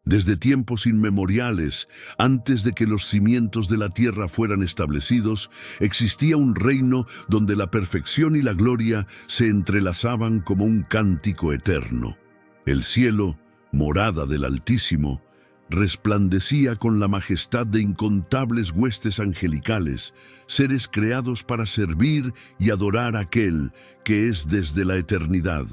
Desde tiempos inmemoriales, antes de que los cimientos de la tierra fueran establecidos, existía un reino donde la perfección y la gloria se entrelazaban como un cántico eterno. El cielo, morada del Altísimo, resplandecía con la majestad de incontables huestes angelicales, seres creados para servir y adorar a aquel que es desde la eternidad.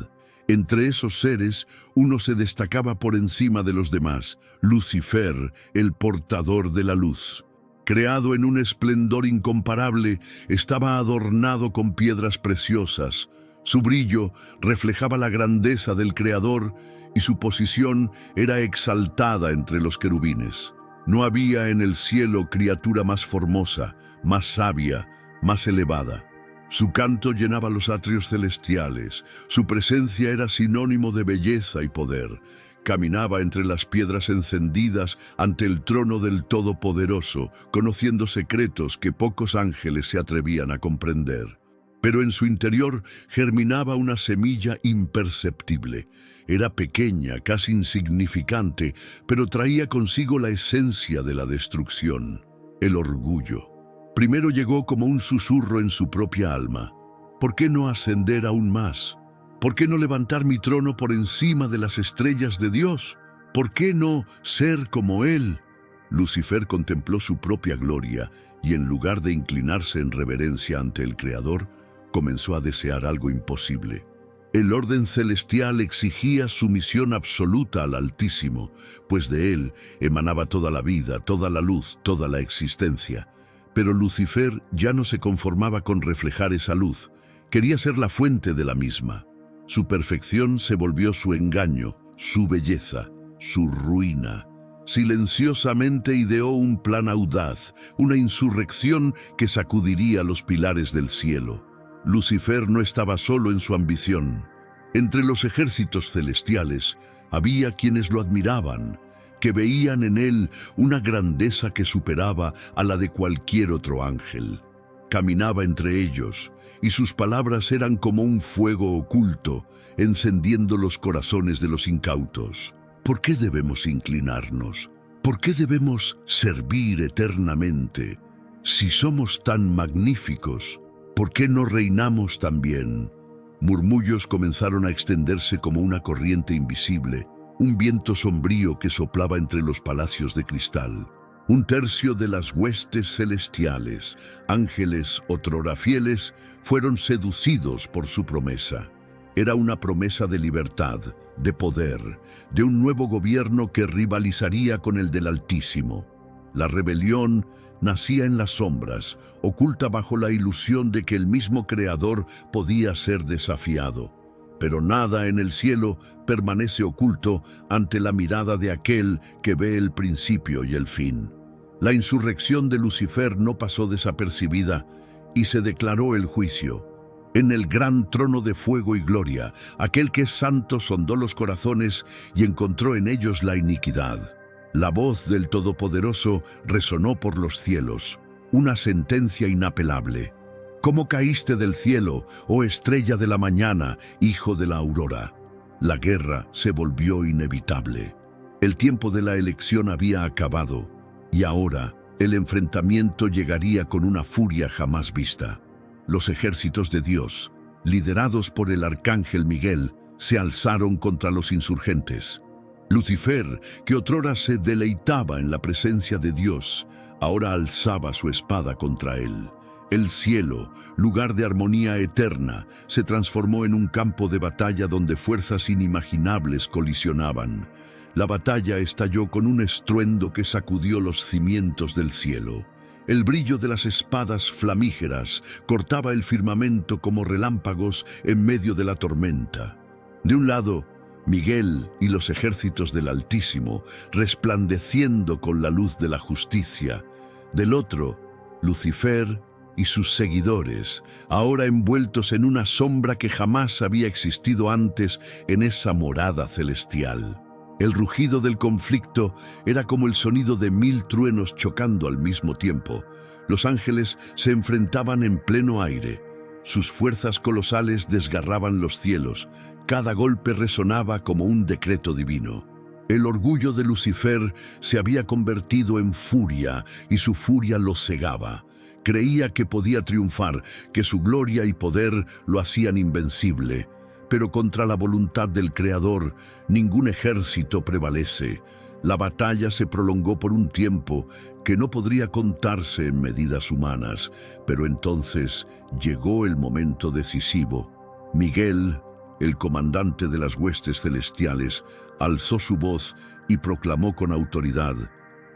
Entre esos seres, uno se destacaba por encima de los demás, Lucifer, el portador de la luz. Creado en un esplendor incomparable, estaba adornado con piedras preciosas. Su brillo reflejaba la grandeza del Creador y su posición era exaltada entre los querubines. No había en el cielo criatura más formosa, más sabia, más elevada. Su canto llenaba los atrios celestiales, su presencia era sinónimo de belleza y poder. Caminaba entre las piedras encendidas ante el trono del Todopoderoso, conociendo secretos que pocos ángeles se atrevían a comprender. Pero en su interior germinaba una semilla imperceptible. Era pequeña, casi insignificante, pero traía consigo la esencia de la destrucción, el orgullo. Primero llegó como un susurro en su propia alma. ¿Por qué no ascender aún más? ¿Por qué no levantar mi trono por encima de las estrellas de Dios? ¿Por qué no ser como Él? Lucifer contempló su propia gloria y en lugar de inclinarse en reverencia ante el Creador, comenzó a desear algo imposible. El orden celestial exigía sumisión absoluta al Altísimo, pues de Él emanaba toda la vida, toda la luz, toda la existencia. Pero Lucifer ya no se conformaba con reflejar esa luz, quería ser la fuente de la misma. Su perfección se volvió su engaño, su belleza, su ruina. Silenciosamente ideó un plan audaz, una insurrección que sacudiría los pilares del cielo. Lucifer no estaba solo en su ambición. Entre los ejércitos celestiales había quienes lo admiraban, que veían en él una grandeza que superaba a la de cualquier otro ángel. Caminaba entre ellos, y sus palabras eran como un fuego oculto, encendiendo los corazones de los incautos. ¿Por qué debemos inclinarnos? ¿Por qué debemos servir eternamente? Si somos tan magníficos, ¿por qué no reinamos también? Murmullos comenzaron a extenderse como una corriente invisible, un viento sombrío que soplaba entre los palacios de cristal. Un tercio de las huestes celestiales, ángeles otrora fieles, fueron seducidos por su promesa. Era una promesa de libertad, de poder, de un nuevo gobierno que rivalizaría con el del Altísimo. La rebelión nacía en las sombras, oculta bajo la ilusión de que el mismo Creador podía ser desafiado. Pero nada en el cielo permanece oculto ante la mirada de aquel que ve el principio y el fin. La insurrección de Lucifer no pasó desapercibida y se declaró el juicio. En el gran trono de fuego y gloria, aquel que es santo sondó los corazones y encontró en ellos la iniquidad. La voz del Todopoderoso resonó por los cielos, una sentencia inapelable. ¿Cómo caíste del cielo, oh estrella de la mañana, hijo de la aurora? La guerra se volvió inevitable. El tiempo de la elección había acabado, y ahora el enfrentamiento llegaría con una furia jamás vista. Los ejércitos de Dios, liderados por el arcángel Miguel, se alzaron contra los insurgentes. Lucifer, que otrora se deleitaba en la presencia de Dios, ahora alzaba su espada contra él. El cielo, lugar de armonía eterna, se transformó en un campo de batalla donde fuerzas inimaginables colisionaban. La batalla estalló con un estruendo que sacudió los cimientos del cielo. El brillo de las espadas flamígeras cortaba el firmamento como relámpagos en medio de la tormenta. De un lado, Miguel y los ejércitos del Altísimo, resplandeciendo con la luz de la justicia. Del otro, Lucifer y sus seguidores, ahora envueltos en una sombra que jamás había existido antes en esa morada celestial. El rugido del conflicto era como el sonido de 1000 truenos chocando al mismo tiempo. Los ángeles se enfrentaban en pleno aire. Sus fuerzas colosales desgarraban los cielos. Cada golpe resonaba como un decreto divino. El orgullo de Lucifer se había convertido en furia y su furia lo cegaba. Creía que podía triunfar, que su gloria y poder lo hacían invencible. Pero contra la voluntad del Creador, ningún ejército prevalece. La batalla se prolongó por un tiempo que no podría contarse en medidas humanas, pero entonces llegó el momento decisivo. Miguel, el comandante de las huestes celestiales, alzó su voz y proclamó con autoridad: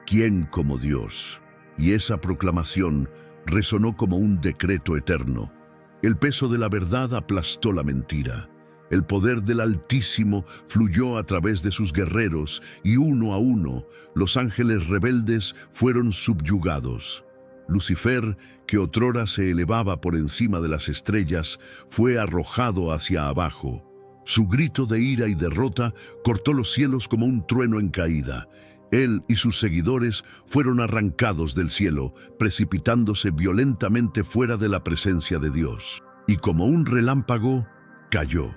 ¿Quién como Dios? Y esa proclamación resonó como un decreto eterno. El peso de la verdad aplastó la mentira. El poder del Altísimo fluyó a través de sus guerreros y uno a uno los ángeles rebeldes fueron subyugados. Lucifer, que otrora se elevaba por encima de las estrellas, fue arrojado hacia abajo. Su grito de ira y derrota cortó los cielos como un trueno en caída. Él y sus seguidores fueron arrancados del cielo, precipitándose violentamente fuera de la presencia de Dios. Y como un relámpago, cayó.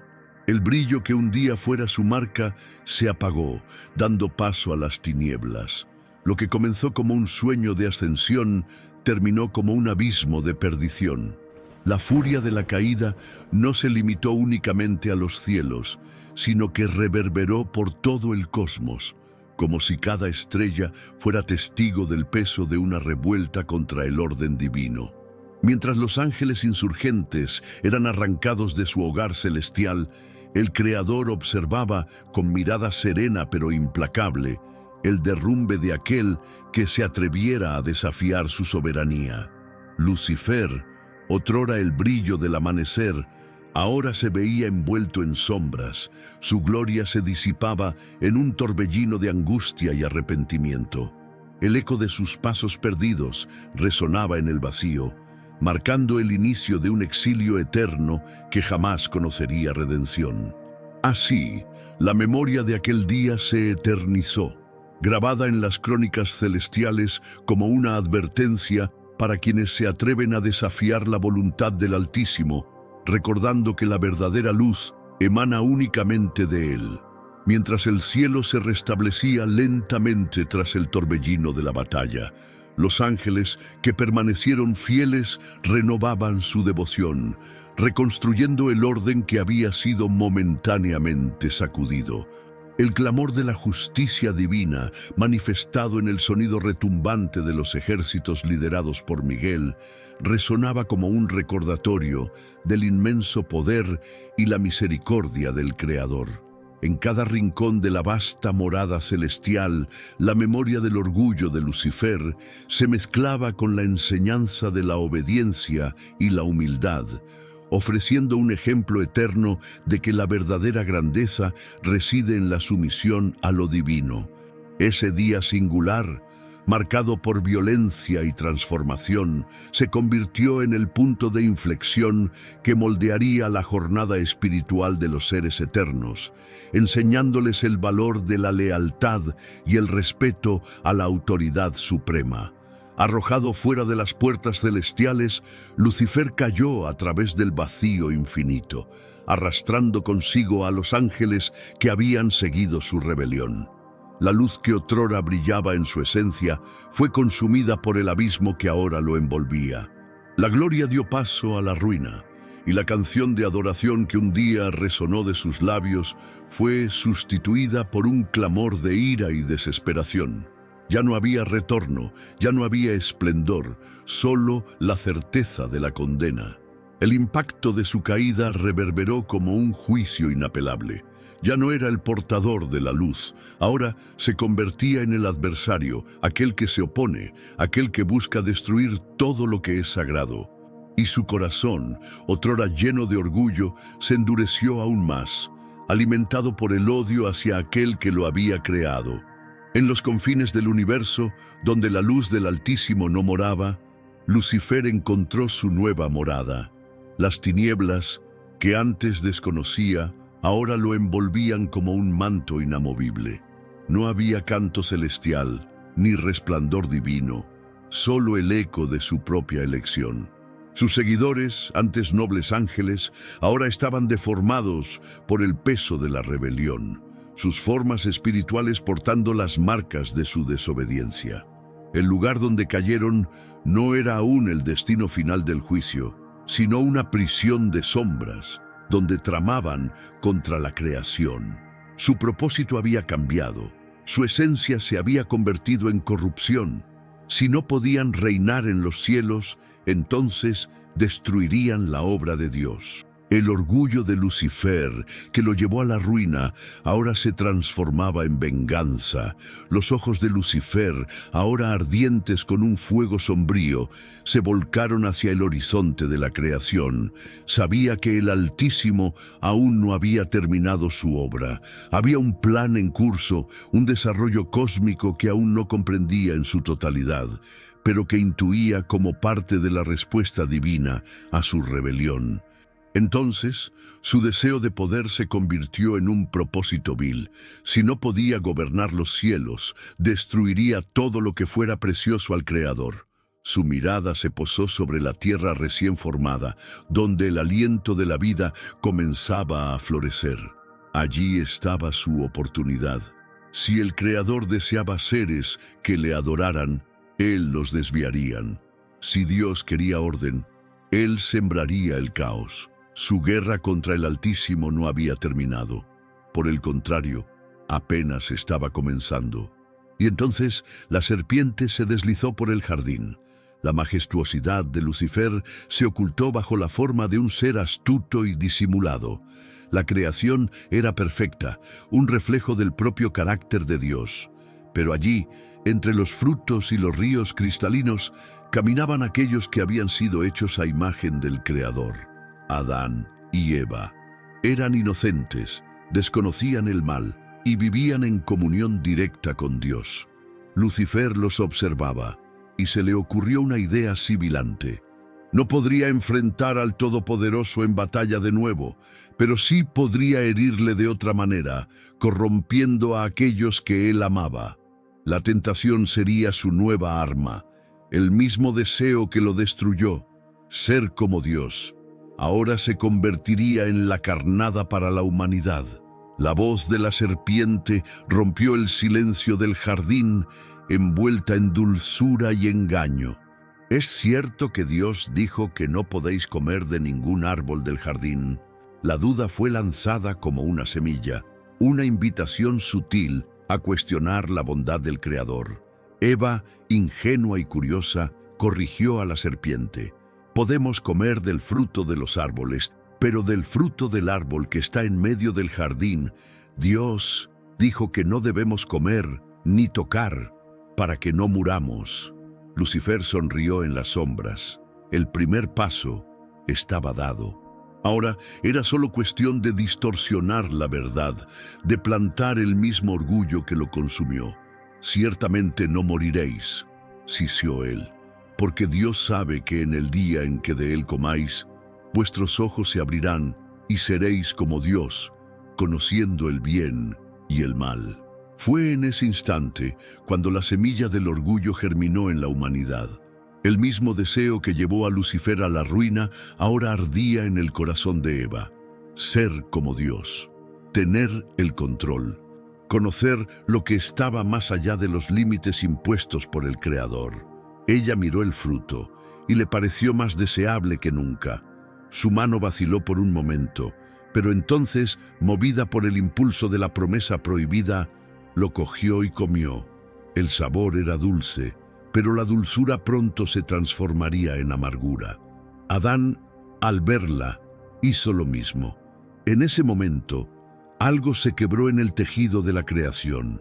El brillo que un día fuera su marca se apagó, dando paso a las tinieblas. Lo que comenzó como un sueño de ascensión terminó como un abismo de perdición. La furia de la caída no se limitó únicamente a los cielos, sino que reverberó por todo el cosmos, como si cada estrella fuera testigo del peso de una revuelta contra el orden divino. Mientras los ángeles insurgentes eran arrancados de su hogar celestial, el Creador observaba con mirada serena pero implacable el derrumbe de aquel que se atreviera a desafiar su soberanía. Lucifer, otrora el brillo del amanecer, ahora se veía envuelto en sombras. Su gloria se disipaba en un torbellino de angustia y arrepentimiento. El eco de sus pasos perdidos resonaba en el vacío, marcando el inicio de un exilio eterno que jamás conocería redención. Así, la memoria de aquel día se eternizó, grabada en las crónicas celestiales como una advertencia para quienes se atreven a desafiar la voluntad del Altísimo, recordando que la verdadera luz emana únicamente de Él. Mientras el cielo se restablecía lentamente tras el torbellino de la batalla, los ángeles que permanecieron fieles renovaban su devoción, reconstruyendo el orden que había sido momentáneamente sacudido. El clamor de la justicia divina, manifestado en el sonido retumbante de los ejércitos liderados por Miguel, resonaba como un recordatorio del inmenso poder y la misericordia del Creador. En cada rincón de la vasta morada celestial, la memoria del orgullo de Lucifer se mezclaba con la enseñanza de la obediencia y la humildad, ofreciendo un ejemplo eterno de que la verdadera grandeza reside en la sumisión a lo divino. Ese día singular, marcado por violencia y transformación, se convirtió en el punto de inflexión que moldearía la jornada espiritual de los seres eternos, enseñándoles el valor de la lealtad y el respeto a la autoridad suprema. Arrojado fuera de las puertas celestiales, Lucifer cayó a través del vacío infinito, arrastrando consigo a los ángeles que habían seguido su rebelión. La luz que otrora brillaba en su esencia fue consumida por el abismo que ahora lo envolvía. La gloria dio paso a la ruina, y la canción de adoración que un día resonó de sus labios fue sustituida por un clamor de ira y desesperación. Ya no había retorno, ya no había esplendor, solo la certeza de la condena. El impacto de su caída reverberó como un juicio inapelable. Ya no era el portador de la luz, ahora se convertía en el adversario, aquel que se opone, aquel que busca destruir todo lo que es sagrado. Y su corazón, otrora lleno de orgullo, se endureció aún más, alimentado por el odio hacia aquel que lo había creado. En los confines del universo, donde la luz del Altísimo no moraba, Lucifer encontró su nueva morada. Las tinieblas, que antes desconocía, ahora lo envolvían como un manto inamovible. No había canto celestial, ni resplandor divino, solo el eco de su propia elección. Sus seguidores, antes nobles ángeles, ahora estaban deformados por el peso de la rebelión. sus formas espirituales portando las marcas de su desobediencia. El lugar donde cayeron no era aún el destino final del juicio, sino una prisión de sombras, donde tramaban contra la creación. Su propósito había cambiado, su esencia se había convertido en corrupción. Si no podían reinar en los cielos, entonces destruirían la obra de Dios. El orgullo de Lucifer, que lo llevó a la ruina, ahora se transformaba en venganza. Los ojos de Lucifer, ahora ardientes con un fuego sombrío, se volcaron hacia el horizonte de la creación. Sabía que el Altísimo aún no había terminado su obra. Había un plan en curso, un desarrollo cósmico que aún no comprendía en su totalidad, pero que intuía como parte de la respuesta divina a su rebelión. Entonces, su deseo de poder se convirtió en un propósito vil. Si no podía gobernar los cielos, destruiría todo lo que fuera precioso al Creador. Su mirada se posó sobre la tierra recién formada, donde el aliento de la vida comenzaba a florecer. Allí estaba su oportunidad. Si el Creador deseaba seres que le adoraran, Él los desviarían. Si Dios quería orden, Él sembraría el caos. Su guerra contra el Altísimo no había terminado. Por el contrario, apenas estaba comenzando. Y entonces la serpiente se deslizó por el jardín. La majestuosidad de Lucifer se ocultó bajo la forma de un ser astuto y disimulado. La creación era perfecta, un reflejo del propio carácter de Dios. Pero allí, entre los frutos y los ríos cristalinos, caminaban aquellos que habían sido hechos a imagen del Creador. Adán y Eva eran inocentes, desconocían el mal y vivían en comunión directa con Dios. Lucifer los observaba y se le ocurrió una idea sibilante. No podría enfrentar al Todopoderoso en batalla de nuevo, pero sí podría herirle de otra manera, corrompiendo a aquellos que él amaba. La tentación sería su nueva arma, el mismo deseo que lo destruyó, ser como Dios. Ahora se convertiría en la carnada para la humanidad. La voz de la serpiente rompió el silencio del jardín, envuelta en dulzura y engaño. ¿Es cierto que Dios dijo que no podéis comer de ningún árbol del jardín? La duda fue lanzada como una semilla, una invitación sutil a cuestionar la bondad del Creador. Eva, ingenua y curiosa, corrigió a la serpiente. Podemos comer del fruto de los árboles, pero del fruto del árbol que está en medio del jardín, Dios dijo que no debemos comer ni tocar para que no muramos. Lucifer sonrió en las sombras. El primer paso estaba dado. Ahora era solo cuestión de distorsionar la verdad, de plantar el mismo orgullo que lo consumió. Ciertamente no moriréis, sisió él, porque Dios sabe que en el día en que de él comáis, vuestros ojos se abrirán y seréis como Dios, conociendo el bien y el mal. Fue en ese instante cuando la semilla del orgullo germinó en la humanidad. El mismo deseo que llevó a Lucifer a la ruina ahora ardía en el corazón de Eva. Ser como Dios, tener el control, conocer lo que estaba más allá de los límites impuestos por el Creador. Ella miró el fruto y le pareció más deseable que nunca. Su mano vaciló por un momento, pero entonces, movida por el impulso de la promesa prohibida, lo cogió y comió. El sabor era dulce, pero la dulzura pronto se transformaría en amargura. Adán, al verla, hizo lo mismo. En ese momento, algo se quebró en el tejido de la creación.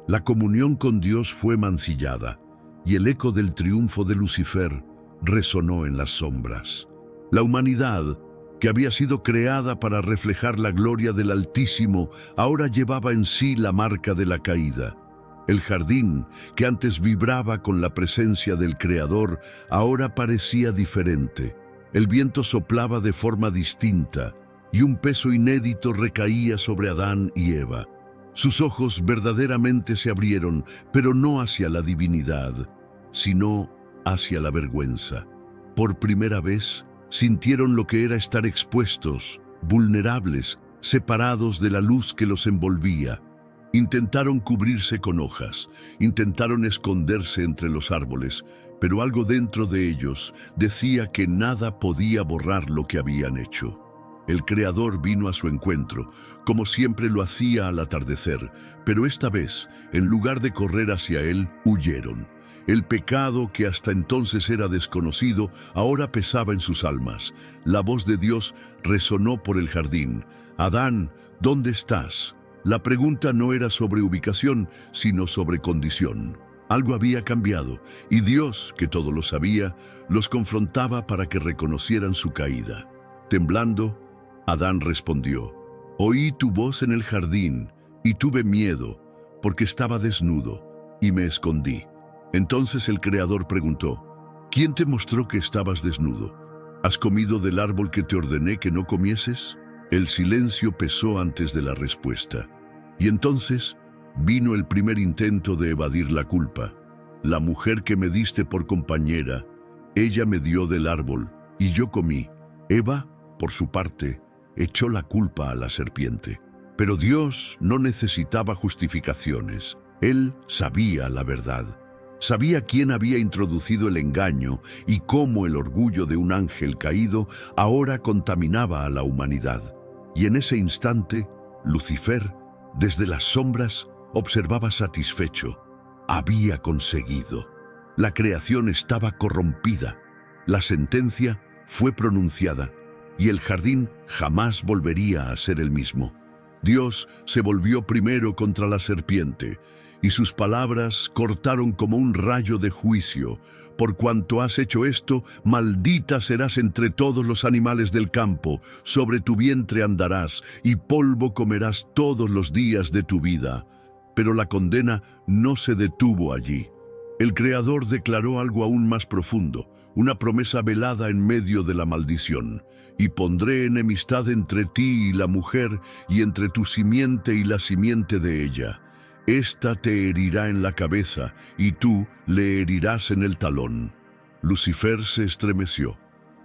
La comunión con Dios fue mancillada, y el eco del triunfo de Lucifer resonó en las sombras. La humanidad, que había sido creada para reflejar la gloria del Altísimo, ahora llevaba en sí la marca de la caída. El jardín, que antes vibraba con la presencia del Creador, ahora parecía diferente. El viento soplaba de forma distinta, y un peso inédito recaía sobre Adán y Eva. Sus ojos verdaderamente se abrieron, pero no hacia la divinidad, sino hacia la vergüenza. Por primera vez, sintieron lo que era estar expuestos, vulnerables, separados de la luz que los envolvía. Intentaron cubrirse con hojas, intentaron esconderse entre los árboles, pero algo dentro de ellos decía que nada podía borrar lo que habían hecho. El Creador vino a su encuentro, como siempre lo hacía al atardecer, pero esta vez, en lugar de correr hacia él, huyeron. El pecado, que hasta entonces era desconocido, ahora pesaba en sus almas. La voz de Dios resonó por el jardín. «Adán, ¿dónde estás?». La pregunta no era sobre ubicación, sino sobre condición. Algo había cambiado, y Dios, que todo lo sabía, los confrontaba para que reconocieran su caída. Temblando, Adán respondió: «Oí tu voz en el jardín, y tuve miedo, porque estaba desnudo, y me escondí». Entonces el Creador preguntó: «¿Quién te mostró que estabas desnudo? ¿Has comido del árbol que te ordené que no comieses?». El silencio pesó antes de la respuesta. Y entonces vino el primer intento de evadir la culpa. «La mujer que me diste por compañera, ella me dio del árbol, y yo comí». Eva, por su parte, echó la culpa a la serpiente. Pero Dios no necesitaba justificaciones. Él sabía la verdad. Sabía quién había introducido el engaño y cómo el orgullo de un ángel caído ahora contaminaba a la humanidad. Y en ese instante, Lucifer, desde las sombras, observaba satisfecho. Había conseguido. La creación estaba corrompida. La sentencia fue pronunciada, y el jardín jamás volvería a ser el mismo. Dios se volvió primero contra la serpiente, y sus palabras cortaron como un rayo de juicio. «Por cuanto has hecho esto, maldita serás entre todos los animales del campo, sobre tu vientre andarás, y polvo comerás todos los días de tu vida». Pero la condena no se detuvo allí. El Creador declaró algo aún más profundo, una promesa velada en medio de la maldición. «Y pondré enemistad entre ti y la mujer, y entre tu simiente y la simiente de ella. Esta te herirá en la cabeza, y tú le herirás en el talón». Lucifer se estremeció.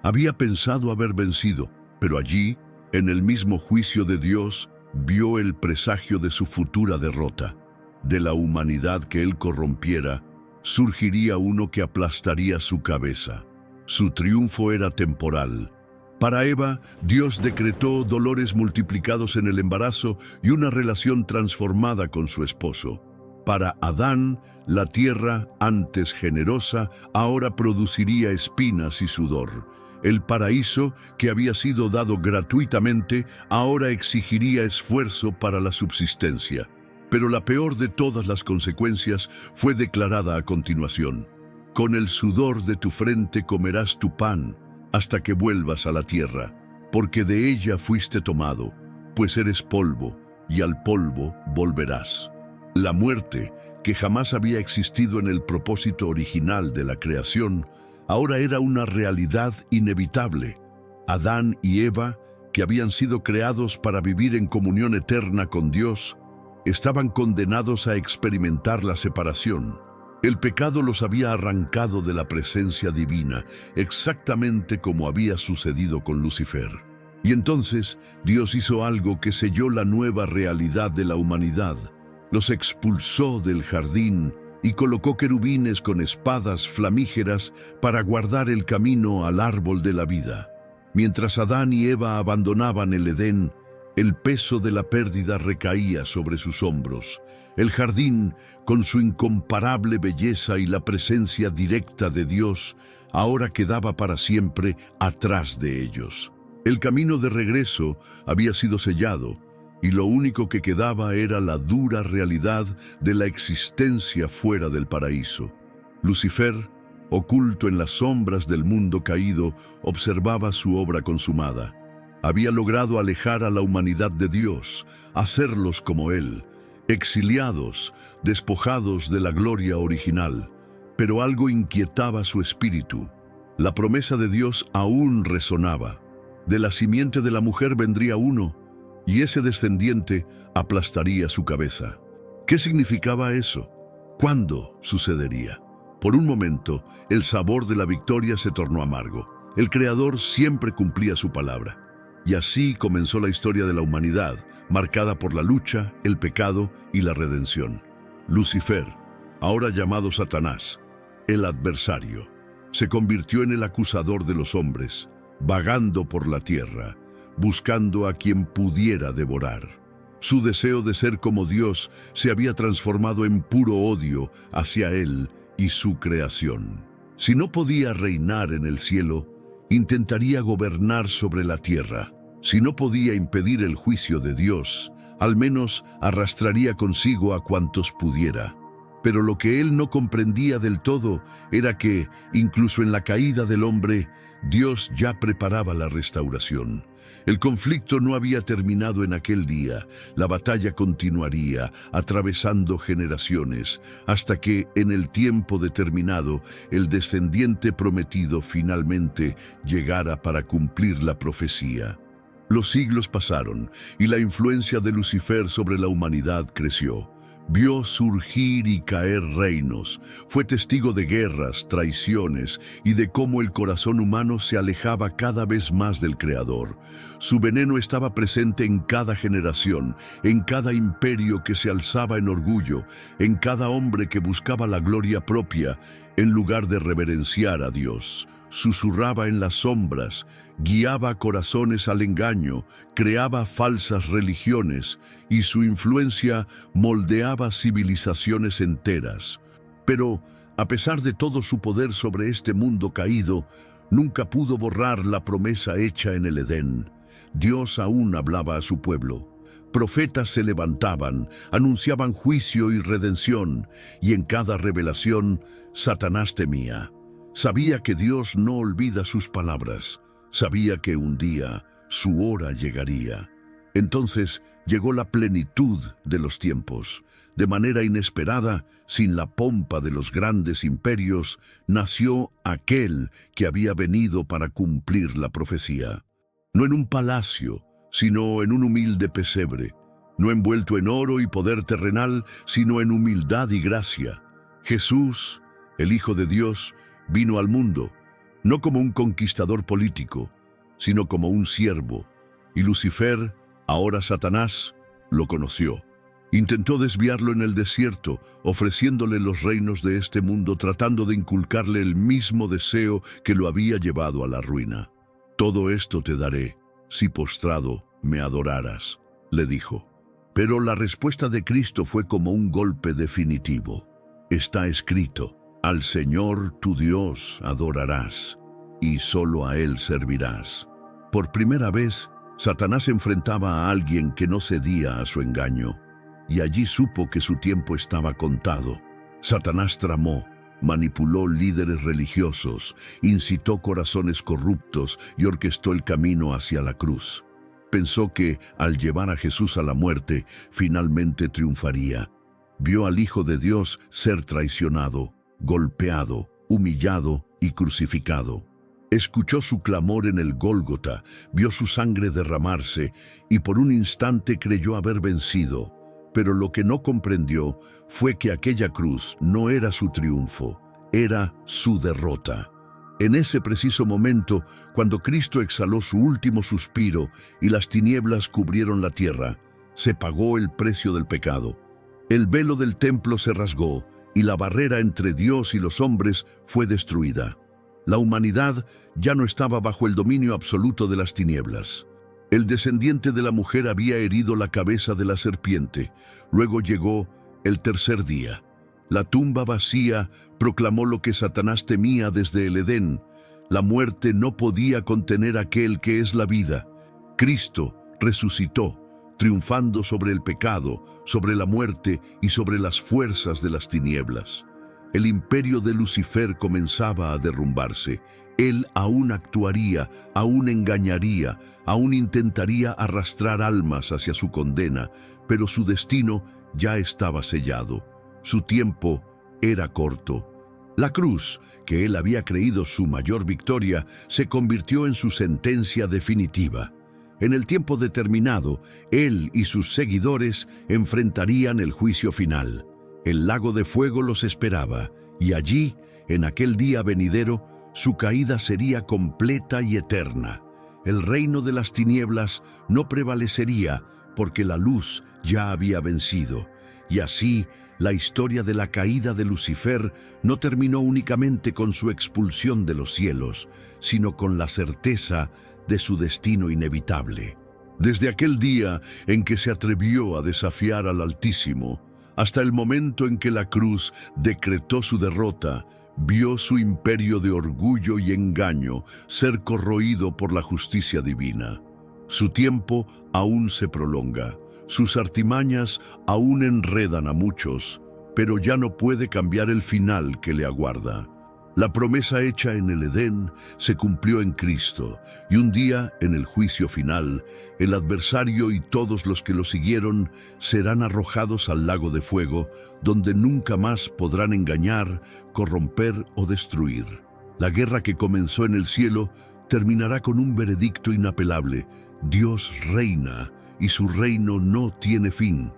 Había pensado haber vencido, pero allí, en el mismo juicio de Dios, vio el presagio de su futura derrota. De la humanidad que él corrompiera, surgiría uno que aplastaría su cabeza. Su triunfo era temporal. Para Eva, Dios decretó dolores multiplicados en el embarazo y una relación transformada con su esposo. Para Adán, la tierra, antes generosa, ahora produciría espinas y sudor. El paraíso, que había sido dado gratuitamente, ahora exigiría esfuerzo para la subsistencia. Pero la peor de todas las consecuencias fue declarada a continuación: «Con el sudor de tu frente comerás tu pan, hasta que vuelvas a la tierra, porque de ella fuiste tomado, pues eres polvo, y al polvo volverás». La muerte, que jamás había existido en el propósito original de la creación, ahora era una realidad inevitable. Adán y Eva, que habían sido creados para vivir en comunión eterna con Dios, estaban condenados a experimentar la separación. El pecado los había arrancado de la presencia divina, exactamente como había sucedido con Lucifer. Y entonces Dios hizo algo que selló la nueva realidad de la humanidad. Los expulsó del jardín y colocó querubines con espadas flamígeras para guardar el camino al árbol de la vida. Mientras Adán y Eva abandonaban el Edén, el peso de la pérdida recaía sobre sus hombros. El jardín, con su incomparable belleza y la presencia directa de Dios, ahora quedaba para siempre atrás de ellos. El camino de regreso había sido sellado, y lo único que quedaba era la dura realidad de la existencia fuera del paraíso. Lucifer, oculto en las sombras del mundo caído, observaba su obra consumada. Había logrado alejar a la humanidad de Dios, hacerlos como Él, exiliados, despojados de la gloria original. Pero algo inquietaba su espíritu. La promesa de Dios aún resonaba. De la simiente de la mujer vendría uno, y ese descendiente aplastaría su cabeza. ¿Qué significaba eso? ¿Cuándo sucedería? Por un momento, el sabor de la victoria se tornó amargo. El Creador siempre cumplía su palabra. Y así comenzó la historia de la humanidad, marcada por la lucha, el pecado y la redención. Lucifer, ahora llamado Satanás, el adversario, se convirtió en el acusador de los hombres, vagando por la tierra, buscando a quien pudiera devorar. Su deseo de ser como Dios se había transformado en puro odio hacia él y su creación. Si no podía reinar en el cielo, intentaría gobernar sobre la tierra. Si no podía impedir el juicio de Dios, al menos arrastraría consigo a cuantos pudiera. Pero lo que él no comprendía del todo era que, incluso en la caída del hombre, Dios ya preparaba la restauración. El conflicto no había terminado en aquel día. La batalla continuaría, atravesando generaciones, hasta que, en el tiempo determinado, el descendiente prometido finalmente llegara para cumplir la profecía. Los siglos pasaron, y la influencia de Lucifer sobre la humanidad creció. Vio surgir y caer reinos, fue testigo de guerras, traiciones y de cómo el corazón humano se alejaba cada vez más del Creador. Su veneno estaba presente en cada generación, en cada imperio que se alzaba en orgullo, en cada hombre que buscaba la gloria propia en lugar de reverenciar a Dios. Susurraba en las sombras, guiaba corazones al engaño, creaba falsas religiones y su influencia moldeaba civilizaciones enteras. Pero, a pesar de todo su poder sobre este mundo caído, nunca pudo borrar la promesa hecha en el Edén. Dios aún hablaba a su pueblo. Profetas se levantaban, anunciaban juicio y redención, y en cada revelación, Satanás temía. Sabía que Dios no olvida sus palabras. Sabía que un día su hora llegaría. Entonces llegó la plenitud de los tiempos. De manera inesperada, sin la pompa de los grandes imperios, nació aquel que había venido para cumplir la profecía. No en un palacio, sino en un humilde pesebre. No envuelto en oro y poder terrenal, sino en humildad y gracia. Jesús, el Hijo de Dios, vino al mundo, no como un conquistador político, sino como un siervo, y Lucifer, ahora Satanás, lo conoció. Intentó desviarlo en el desierto, ofreciéndole los reinos de este mundo, tratando de inculcarle el mismo deseo que lo había llevado a la ruina. «Todo esto te daré, si postrado me adoraras», le dijo. Pero la respuesta de Cristo fue como un golpe definitivo. Está escrito: «Al Señor tu Dios adorarás, y solo a Él servirás». Por primera vez, Satanás enfrentaba a alguien que no cedía a su engaño, y allí supo que su tiempo estaba contado. Satanás tramó, manipuló líderes religiosos, incitó corazones corruptos y orquestó el camino hacia la cruz. Pensó que, al llevar a Jesús a la muerte, finalmente triunfaría. Vio al Hijo de Dios ser traicionado, golpeado, humillado y crucificado. Escuchó su clamor en el Gólgota, vio su sangre derramarse y por un instante creyó haber vencido. Pero lo que no comprendió fue que aquella cruz no era su triunfo, era su derrota. En ese preciso momento, cuando Cristo exhaló su último suspiro y las tinieblas cubrieron la tierra, se pagó el precio del pecado. El velo del templo se rasgó y la barrera entre Dios y los hombres fue destruida. La humanidad ya no estaba bajo el dominio absoluto de las tinieblas. El descendiente de la mujer había herido la cabeza de la serpiente. Luego llegó el tercer día. La tumba vacía proclamó lo que Satanás temía desde el Edén. La muerte no podía contener aquel que es la vida. Cristo resucitó, triunfando sobre el pecado, sobre la muerte y sobre las fuerzas de las tinieblas. El imperio de Lucifer comenzaba a derrumbarse. Él aún actuaría, aún engañaría, aún intentaría arrastrar almas hacia su condena, pero su destino ya estaba sellado. Su tiempo era corto. La cruz, que él había creído su mayor victoria, se convirtió en su sentencia definitiva. En el tiempo determinado, él y sus seguidores enfrentarían el juicio final. El lago de fuego los esperaba, y allí, en aquel día venidero, su caída sería completa y eterna. El reino de las tinieblas no prevalecería porque la luz ya había vencido. Y así, la historia de la caída de Lucifer no terminó únicamente con su expulsión de los cielos, sino con la certeza de su destino inevitable. Desde aquel día en que se atrevió a desafiar al Altísimo, hasta el momento en que la cruz decretó su derrota, vio su imperio de orgullo y engaño ser corroído por la justicia divina. Su tiempo aún se prolonga, sus artimañas aún enredan a muchos, pero ya no puede cambiar el final que le aguarda. La promesa hecha en el Edén se cumplió en Cristo, y un día, en el juicio final, el adversario y todos los que lo siguieron serán arrojados al lago de fuego, donde nunca más podrán engañar, corromper o destruir. La guerra que comenzó en el cielo terminará con un veredicto inapelable: Dios reina, y su reino no tiene fin.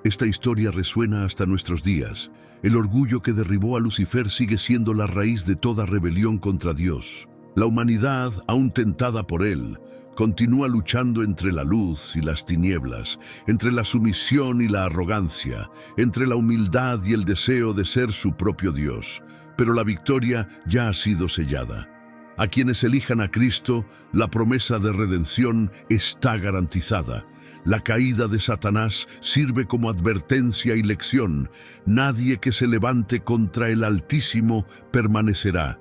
Esta historia resuena hasta nuestros días. El orgullo que derribó a Lucifer sigue siendo la raíz de toda rebelión contra Dios. La humanidad, aún tentada por él, continúa luchando entre la luz y las tinieblas, entre la sumisión y la arrogancia, entre la humildad y el deseo de ser su propio Dios. Pero la victoria ya ha sido sellada. A quienes elijan a Cristo, la promesa de redención está garantizada. La caída de Satanás sirve como advertencia y lección. Nadie que se levante contra el Altísimo permanecerá.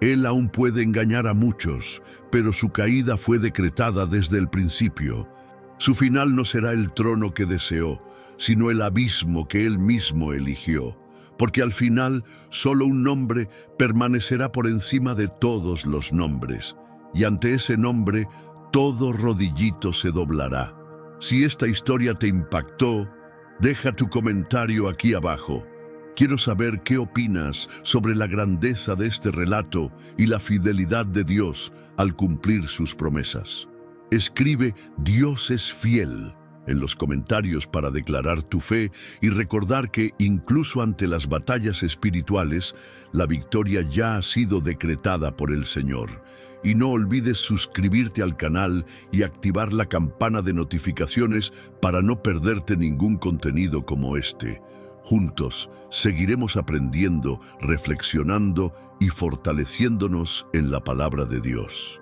Él aún puede engañar a muchos, pero su caída fue decretada desde el principio. Su final no será el trono que deseó, sino el abismo que él mismo eligió. Porque al final solo un nombre permanecerá por encima de todos los nombres, y ante ese nombre todo rodillito se doblará. Si esta historia te impactó, deja tu comentario aquí abajo. Quiero saber qué opinas sobre la grandeza de este relato y la fidelidad de Dios al cumplir sus promesas. Escribe "Dios es fiel" en los comentarios para declarar tu fe y recordar que incluso ante las batallas espirituales, la victoria ya ha sido decretada por el Señor. Y no olvides suscribirte al canal y activar la campana de notificaciones para no perderte ningún contenido como este. Juntos seguiremos aprendiendo, reflexionando y fortaleciéndonos en la palabra de Dios.